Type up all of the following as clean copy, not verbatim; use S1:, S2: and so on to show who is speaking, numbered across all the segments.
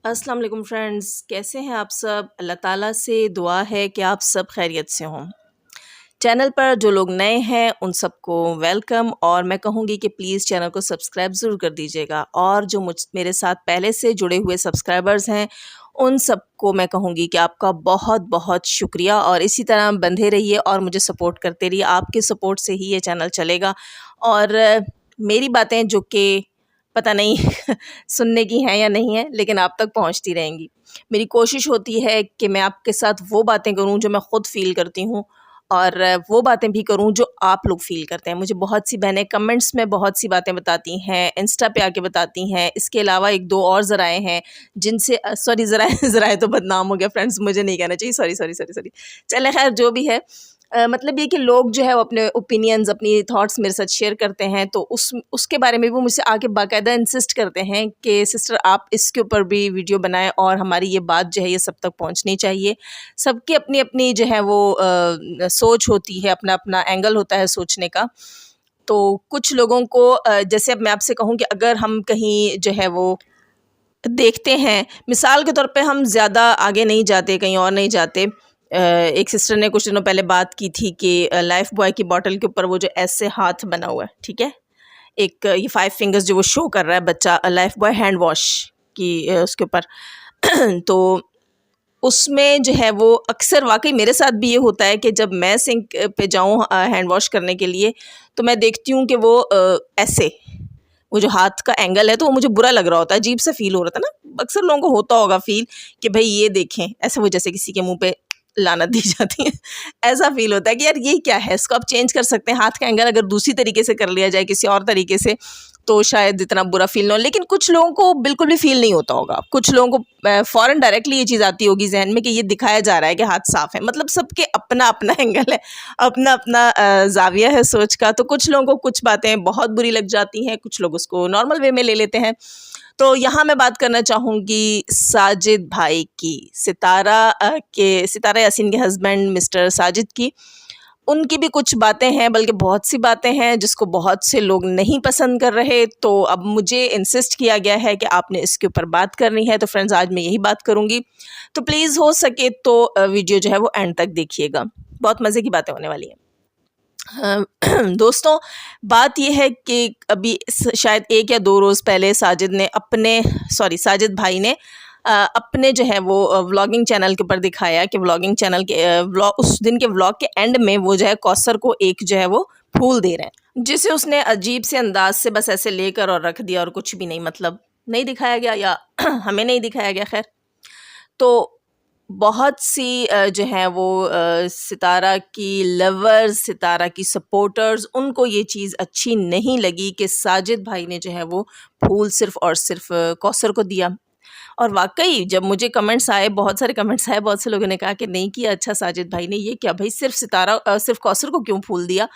S1: अस्सलाम वालेकुम फ्रेंड्स, कैसे हैं आप सब? अल्लाह ताला से दुआ है कि आप सब खैरियत से हों। चैनल पर जो लोग नए हैं उन सबको वेलकम, और मैं कहूँगी कि प्लीज़ चैनल को सब्सक्राइब ज़रूर कर दीजिएगा, और जो मेरे साथ पहले से जुड़े हुए सब्सक्राइबर्स हैं उन सबको मैं कहूँगी कि आपका बहुत बहुत शुक्रिया, और इसी तरह बंधे रहिए और मुझे सपोर्ट करते रहिए। आपके सपोर्ट से ही ये चैनल चलेगा। और मेरी बातें जो कि पता नहीं सुनने की हैं या नहीं है, लेकिन आप तक पहुंचती रहेंगी। मेरी कोशिश होती है कि मैं आपके साथ वो बातें करूं जो मैं ख़ुद फ़ील करती हूं, और वो बातें भी करूं जो आप लोग फ़ील करते हैं। मुझे बहुत सी बहनें कमेंट्स में बहुत सी बातें बताती हैं, इंस्टा पे आके बताती हैं। इसके अलावा एक दो और ज़राए हैं जिनसे सॉरी ज़राए ज़राए तो बदनाम हो गया फ्रेंड्स, मुझे नहीं कहना चाहिए, सॉरी सॉरी सॉरी सॉरी। चलें खैर, जो भी है, मतलब ये कि लोग जो है वो अपने ओपिनियंस, अपनी थॉट्स मेरे साथ शेयर करते हैं, तो उसके बारे में वो मुझसे आके बाकायदा इंसिस्ट करते हैं कि सिस्टर आप इसके ऊपर भी वीडियो बनाएं, और हमारी ये बात जो है ये सब तक पहुंचनी चाहिए। सबकी अपनी अपनी जो है वो सोच होती है, अपना अपना एंगल होता है सोचने का। तो कुछ लोगों को जैसे अब मैं आपसे कहूँ कि अगर हम कहीं जो है वो देखते हैं, मिसाल के तौर पे हम ज़्यादा आगे नहीं जाते, कहीं और नहीं जाते। एक सिस्टर ने कुछ दिनों पहले बात की थी कि लाइफ बॉय की बॉटल के ऊपर वो जो ऐसे हाथ बना हुआ है, ठीक है, एक ये 5 फिंगर्स जो वो शो कर रहा है बच्चा, लाइफ बॉय हैंड वॉश की उसके ऊपर तो उसमें जो है वो अक्सर वाकई मेरे साथ भी ये होता है कि जब मैं सिंक पे जाऊँ हैंड वॉश करने के लिए, तो मैं देखती हूँ कि वो ऐसे वो जो हाथ का एंगल है, तो वो मुझे बुरा लग रहा होता है, अजीब सा फील हो रहा था ना। अक्सर लोगों को होता होगा फील कि भाई ये देखें, ऐसे वो जैसे किसी के मुंह पे लानत दी जाती है। ऐसा फील होता है कि यार ये क्या है, इसको आप चेंज कर सकते हैं। हाथ का एंगल अगर दूसरी तरीके से कर लिया जाए, किसी और तरीके से, तो शायद इतना बुरा फील ना हो। लेकिन कुछ लोगों को बिल्कुल भी फील नहीं होता होगा। कुछ लोगों को फ़ौरन डायरेक्टली ये चीज़ आती होगी जहन में कि ये दिखाया जा रहा है कि हाथ साफ़ है। मतलब सबके अपना अपना एंगल है, अपना अपना ज़ाविया है सोच का। तो कुछ लोगों को कुछ बातें बहुत बुरी लग जाती हैं, कुछ लोग उसको नॉर्मल वे में ले लेते हैं। तो यहाँ मैं बात करना चाहूँगी साजिद भाई की, सितारा यासीन के हस्बैंड मिस्टर साजिद की। उनकी भी कुछ बातें हैं, बल्कि बहुत सी बातें हैं जिसको बहुत से लोग नहीं पसंद कर रहे। तो अब मुझे इंसिस्ट किया गया है कि आपने इसके ऊपर बात करनी है। तो फ्रेंड्स, आज मैं यही बात करूँगी, तो प्लीज़ हो सके तो वीडियो जो है वो एंड तक देखिएगा। बहुत मज़े की बातें होने वाली हैं। दोस्तों, बात ये है कि अभी शायद 1 या 2 रोज़ पहले साजिद भाई ने अपने जो है वो व्लॉगिंग चैनल के ऊपर दिखाया कि व्लॉगिंग चैनल के उस दिन के व्लॉग के एंड में वो जो है कौसर को एक जो है वो फूल दे रहे हैं, जिसे उसने अजीब से अंदाज से बस ऐसे लेकर और रख दिया, और कुछ भी नहीं, मतलब नहीं दिखाया गया, या हमें नहीं दिखाया गया। खैर, तो बहुत सी जो हैं वो सितारा की लवर्स, सितारा की सपोर्टर्स, उनको ये चीज़ अच्छी नहीं लगी कि साजिद भाई ने जो है वो फूल सिर्फ़ और सिर्फ़ कौसर को दिया। और वाक़ई जब मुझे कमेंट्स आए, बहुत सारे कमेंट्स आए, बहुत से लोगों ने कहा कि नहीं किया अच्छा साजिद भाई ने, ये क्या भाई, सिर्फ़ कौसर को क्यों फूल दिया?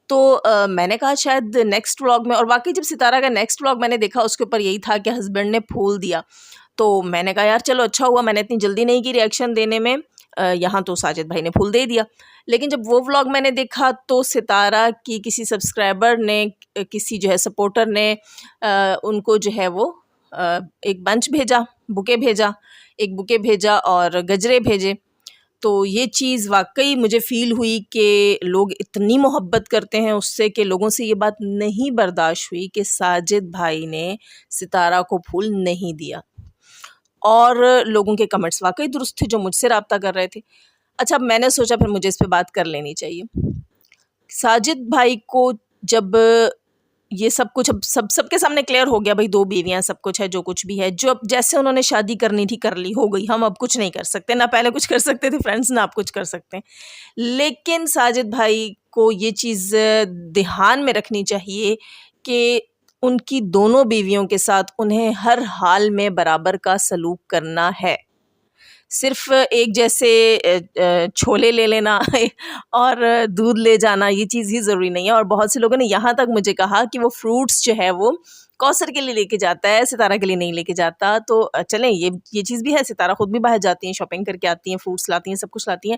S1: तो मैंने कहा शायद नेक्स्ट व्लॉग में, और वाक़ई जब सितारा का नेक्स्ट व्लॉग मैंने देखा, उसके ऊपर यही था कि हस्बैंड ने फूल दिया। तो मैंने कहा यार चलो अच्छा हुआ, मैंने इतनी जल्दी नहीं की रिएक्शन देने में, यहाँ तो साजिद भाई ने फूल दे दिया। लेकिन जब वो व्लॉग मैंने देखा, तो सितारा की किसी सब्सक्राइबर ने, किसी जो है सपोर्टर ने उनको जो है वो एक बंच भेजा, एक बुके भेजा और गजरे भेजे। तो ये चीज़ वाक़ई मुझे फ़ील हुई कि लोग इतनी मोहब्बत करते हैं उससे, कि लोगों से ये बात नहीं बर्दाश्त हुई कि साजिद भाई ने सितारा को फूल नहीं दिया। और लोगों के कमेंट्स वाक़ई दुरुस्त थे जो मुझसे राब्ता कर रहे थे। अच्छा, अब मैंने सोचा फिर मुझे इस पे बात कर लेनी चाहिए। साजिद भाई को जब ये सब कुछ अब सबके सामने क्लियर हो गया, भाई 2 बीवियाँ, सब कुछ है, जो कुछ भी है, जो अब जैसे उन्होंने शादी करनी थी कर ली, हो गई, हम अब कुछ नहीं कर सकते, ना पहले कुछ कर सकते थे फ्रेंड्स, ना आप कुछ कर सकते हैं। लेकिन साजिद भाई को ये चीज़ ध्यान में रखनी चाहिए कि उनकी दोनों बीवियों के साथ उन्हें हर हाल में बराबर का सलूक करना है। सिर्फ़ एक जैसे छोले ले लेना और दूध ले जाना, ये चीज़ ही ज़रूरी नहीं है। और बहुत से लोगों ने यहाँ तक मुझे कहा कि वो फ्रूट्स जो है वो कौसर के लिए लेके जाता है, सितारा के लिए नहीं लेके जाता। तो चलें, ये चीज़ भी है, सितारा खुद भी बाहर जाती हैं, शॉपिंग करके आती हैं, फ्रूट्स लाती हैं, सब कुछ लाती हैं।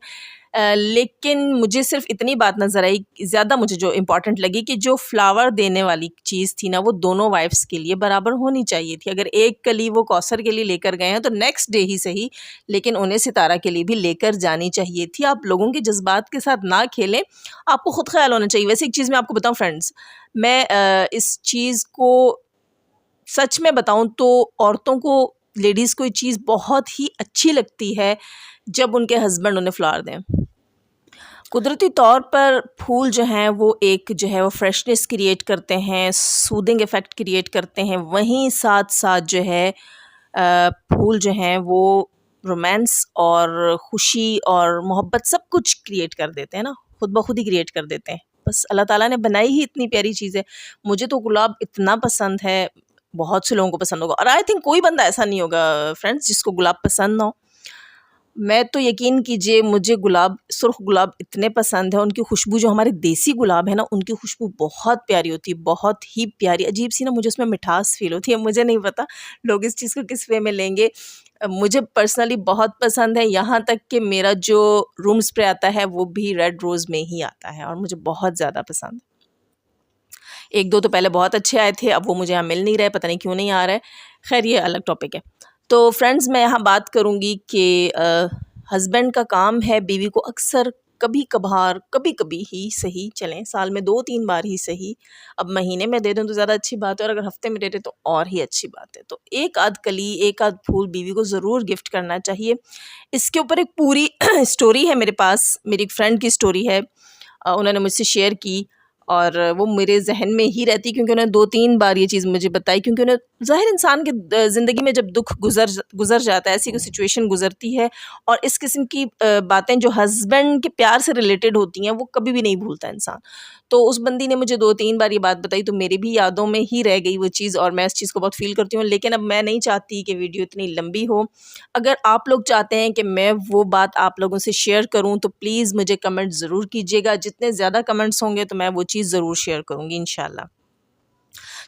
S1: लेकिन मुझे सिर्फ़ इतनी बात नज़र आई, ज़्यादा मुझे जो इम्पोर्टेंट लगी कि जो फ्लावर देने वाली चीज़ थी ना, वो दोनों वाइफ़्स के लिए बराबर होनी चाहिए थी। अगर एक कली वो कौसर के लिए लेकर गए हैं तो नेक्स्ट डे ही सही, लेकिन उन्हें सितारा के लिए भी लेकर जानी चाहिए थी। आप लोगों के जज़्बात के साथ ना खेलें, आपको खुद ख़्याल होना चाहिए। वैसे एक चीज़ मैं आपको बताऊँ फ्रेंड्स, मैं इस चीज़ को सच में बताऊँ तो औरतों को, लेडीज़ को ये चीज़ बहुत ही अच्छी लगती है जब उनके हस्बैंड उन्हें फ्लावर दें। कुदरती तौर पर फूल जो हैं वो एक जो है वो फ्रेशनेस क्रिएट करते हैं, सूदिंग इफ़ेक्ट क्रिएट करते हैं, वहीं साथ-साथ जो है फूल जो हैं वो रोमांस और खुशी और मोहब्बत सब कुछ क्रिएट कर देते हैं ना, खुद ब खुद ही क्रिएट कर देते हैं। बस अल्लाह ताला ने बनाई ही इतनी प्यारी चीज़ है। मुझे तो गुलाब इतना पसंद है, बहुत से लोगों को पसंद होगा और आई थिंक कोई बंदा ऐसा नहीं होगा फ्रेंड्स जिसको गुलाब पसंद ना हो। मैं तो यकीन कीजिए, मुझे गुलाब, सुर्ख गुलाब इतने पसंद है, उनकी खुशबू, जो हमारे देसी गुलाब है ना, उनकी खुशबू बहुत प्यारी होती है, बहुत ही प्यारी, अजीब-सी ना, मुझे उसमें मिठास फ़ील होती है। मुझे नहीं पता लोग इस चीज़ को किस वे में लेंगे। मुझे पर्सनली बहुत पसंद है, यहाँ तक कि मेरा जो रूम स्प्रे आता है वो भी रेड रोज़ में ही आता है और मुझे बहुत ज़्यादा पसंद है। 1-2 तो पहले बहुत अच्छे आए थे, अब वो मुझे यहाँ मिल नहीं रहे, पता नहीं क्यों नहीं आ रहे। ख़ैर ये अलग टॉपिक है। तो फ्रेंड्स, मैं यहाँ बात करूँगी कि हस्बैंड का काम है बीवी को अक्सर, कभी-कभार, कभी-कभी ही सही, चलें साल में 2-3 बार ही सही, अब महीने में दे दें तो ज़्यादा अच्छी बात है और अगर हफ़्ते में दे दें तो और ही अच्छी बात है। तो एक आध कली, एक आध फूल बीवी को ज़रूर गिफ्ट करना चाहिए। इसके ऊपर एक पूरी स्टोरी है मेरे पास, मेरी एक फ्रेंड की स्टोरी है। उन्होंने मुझसे शेयर की और वो मेरे ज़हन में ही रहती, क्योंकि उन्होंने 2-3 बार ये चीज़ मुझे बताई, क्योंकि उन्हें ज़ाहिर, इंसान के ज़िंदगी में जब दुःख गुज़र जाता है, ऐसी कोई सिचुएशन गुज़रती है और इस किस्म की बातें जो हस्बैंड के प्यार से रिलेटेड होती हैं, वो कभी भी नहीं भूलता इंसान। तो उस बंदी ने मुझे 2-3 बार ये बात बताई, तो मेरी भी यादों में ही रह गई वो चीज़ और मैं इस चीज़ को बहुत फ़ील करती हूँ। लेकिन अब मैं नहीं चाहती कि वीडियो इतनी लंबी हो। अगर आप लोग चाहते हैं कि मैं वो बात आप लोगों से शेयर करूँ तो प्लीज़ मुझे कमेंट ज़रूर कीजिएगा। जितने ज़्यादा कमेंट्स होंगे तो मैं वो चीज़ ज़रूर शेयर करूँगी इंशाल्लाह।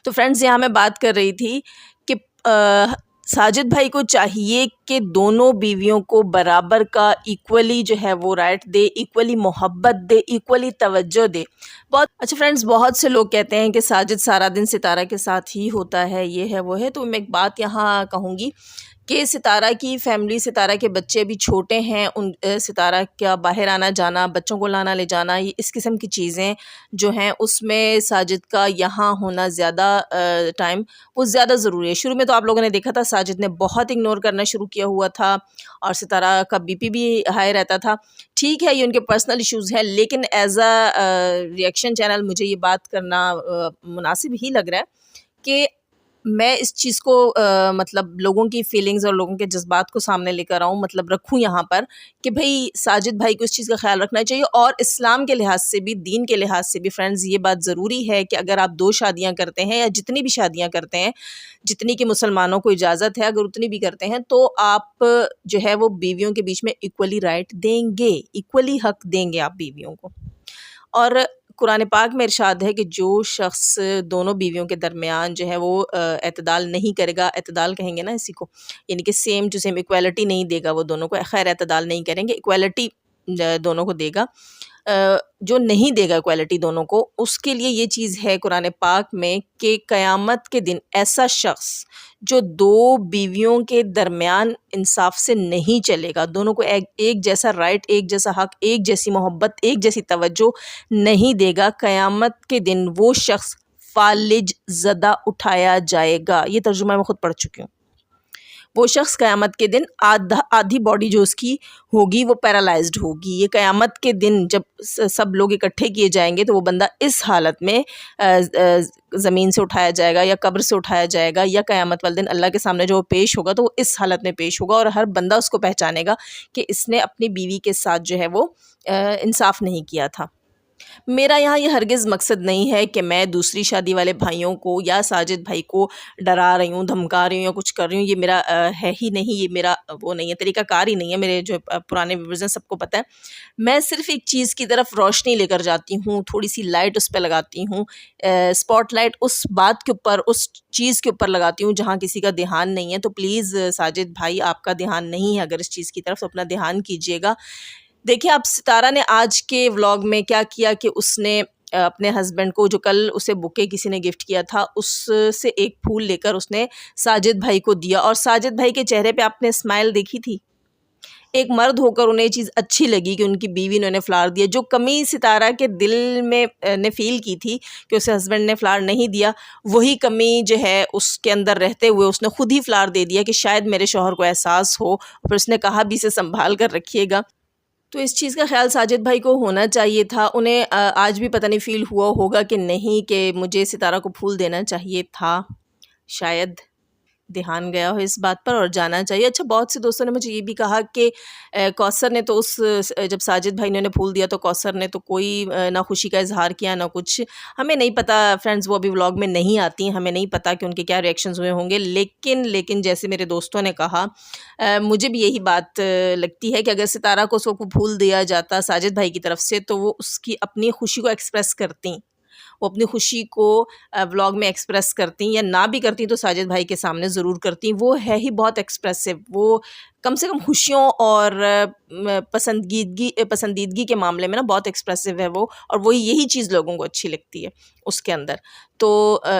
S1: तो फ्रेंड्स, यहाँ मैं बात कर रही थी कि साजिद भाई को चाहिए कि दोनों बीवियों को बराबर का इक्वली जो है वो राइट दे, इक्वली मोहब्बत दे, इक्वली तवज्जो दे। बहुत अच्छा फ्रेंड्स, बहुत से लोग कहते हैं कि साजिद सारा दिन सितारा के साथ ही होता है, ये है वो है। तो मैं एक बात यहाँ कहूँगी कि सितारा की फैमिली, सितारा के बच्चे भी छोटे हैं, उन सितारा का बाहर आना जाना, बच्चों को लाना ले जाना, ये इस किस्म की चीज़ें जो हैं उसमें साजिद का यहाँ होना ज़्यादा टाइम वो ज़्यादा ज़रूरी है। शुरू में तो आप लोगों ने देखा था साजिद ने बहुत इग्नोर करना शुरू किया हुआ था और सितारा का बीपी भी हाई रहता था। ठीक है, ये उनके पर्सनल इश्यूज़ हैं, लेकिन एज़ रिएक्शन चैनल मुझे ये बात करना मुनासिब ही लग रहा है कि मैं इस चीज़ को मतलब लोगों की फीलिंग्स और लोगों के जज़्बात को सामने लेकर आऊँ, मतलब रखूँ यहाँ पर कि भई साजिद भाई को इस चीज़ का ख़्याल रखना चाहिए। और इस्लाम के लिहाज से भी, दीन के लिहाज से भी फ्रेंड्स, ये बात ज़रूरी है कि अगर आप 2 शादियाँ करते हैं या जितनी भी शादियाँ करते हैं, जितनी कि मुसलमानों को इजाज़त है, अगर उतनी भी करते हैं, तो आप जो है वो बीवियों के बीच में इक्वली राइट देंगे, इक्वली हक़ देंगे आप बीवियों को। और कुरान पाक में इरशाद है कि जो शख्स दोनों बीवियों के दरमियान जो है वो एतदाल नहीं करेगा, एतदाल कहेंगे ना इसी को, यानी कि सेम टू सेम इक्वालिटी नहीं देगा वो दोनों को, खैर एतदाल नहीं करेंगे, इक्वालिटी दोनों को देगा। जो नहीं देगा इक्वालिटी दोनों को, उसके लिए ये चीज़ है कुरान पाक में कि क़यामत के दिन ऐसा शख्स जो 2 बीवियों के दरमियान इंसाफ से नहीं चलेगा, दोनों को एक जैसा राइट, एक जैसा हक़, एक जैसी मोहब्बत, एक जैसी तवज्जो नहीं देगा, क़यामत के दिन वो शख्स फ़ालिज ज़दा उठाया जाएगा। ये तर्जुमा मैं खुद पढ़ चुकी हूँ। वो शख्स क़यामत के दिन आधी बॉडी जो उसकी होगी वो पैरालाइज्ड होगी। ये क़यामत के दिन जब सब लोग इकट्ठे किए जाएंगे तो वो बंदा इस हालत में ज़मीन से उठाया जाएगा या कब्र से उठाया जाएगा, या क़यामत वाले दिन अल्लाह के सामने जो वो पेश होगा तो वो इस हालत में पेश होगा और हर बंदा उसको पहचानेगा कि इसने अपनी बीवी के साथ जो है वो इंसाफ़ नहीं किया था। मेरा यहाँ ये हरगिज़ मकसद नहीं है कि मैं दूसरी शादी वाले भाइयों को या साजिद भाई को डरा रही हूँ, धमका रही हूँ या कुछ कर रही हूँ। ये मेरा है ही नहीं, ये मेरा वो नहीं है, तरीक़ाकार ही नहीं है। मेरे जो पुराने व्यूअर्स हैं सबको पता है। मैं सिर्फ़ एक चीज़ की तरफ रोशनी लेकर जाती हूँ, थोड़ी-सी लाइट उस पे लगाती हूँ, स्पॉटलाइट उस बात के ऊपर, उस चीज़ के ऊपर लगाती हूँ जहाँ किसी का ध्यान नहीं है। तो प्लीज़ साजिद भाई, आपका ध्यान नहीं है अगर इस चीज़ की तरफ, तो अपना ध्यान कीजिएगा। देखिए, अब सितारा ने आज के व्लॉग में क्या किया कि उसने अपने हस्बैंड को, जो कल उसे बुके किसी ने गिफ्ट किया था, उससे एक फूल लेकर उसने साजिद भाई को दिया और साजिद भाई के चेहरे पे आपने स्माइल देखी थी। एक मर्द होकर उन्हें ये चीज़ अच्छी लगी कि उनकी बीवी ने उन्हें फ्लावर दिया। जो कमी सितारा के दिल में ने फ़ील की थी कि उसे हस्बैंड ने फ्लावर नहीं दिया, वही कमी जो है उसके अंदर रहते हुए उसने खुद ही फ्लावर दे दिया कि शायद मेरे शौहर को एहसास हो। फिर उसने कहा भी, इसे सँभाल कर रखिएगा। तो इस चीज़ का ख़्याल साजिद भाई को होना चाहिए था। उन्हें आज भी पता नहीं फ़ील हुआ होगा कि नहीं, कि मुझे सितारा को फूल देना चाहिए था। शायद ध्यान गया हो इस बात पर और जाना चाहिए। अच्छा, बहुत से दोस्तों ने मुझे ये भी कहा कि कौसर ने तो जब साजिद भाई ने उन्हें फूल दिया तो कौसर ने तो कोई ना खुशी का इज़हार किया ना कुछ। हमें नहीं पता फ्रेंड्स, वो अभी व्लॉग में नहीं आती हैं, हमें नहीं पता कि उनके क्या रिएक्शंस हुए होंगे। लेकिन जैसे मेरे दोस्तों ने कहा, मुझे भी यही बात लगती है कि अगर सितारा को उसको फूल दिया जाता साजिद भाई की तरफ से, तो वो उसकी अपनी खुशी को एक्सप्रेस करती। वो अपनी खुशी को व्लॉग में एक्सप्रेस करती, या ना भी करती तो साजिद भाई के सामने ज़रूर करती। वो है ही बहुत एक्सप्रेसिव, वो कम से कम खुशियों और पसंदीदगी के मामले में ना बहुत एक्सप्रेसिव है वो, और वही यही चीज़ लोगों को अच्छी लगती है उसके अंदर। तो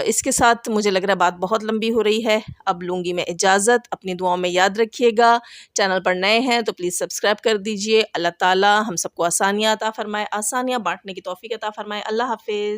S1: इसके साथ मुझे लग रहा है बात बहुत लंबी हो रही है, अब लूँगी मैं इजाज़त। अपनी दुआओं में याद रखिएगा। चैनल पर नए हैं तो प्लीज़ सब्सक्राइब कर दीजिए। अल्लाह ताला हम सबको आसानियाँ अता फ़रमाए, आसानियाँ बाँटने की तौफ़ीक अता फ़रमाए। अल्लाह हाफ़िज़।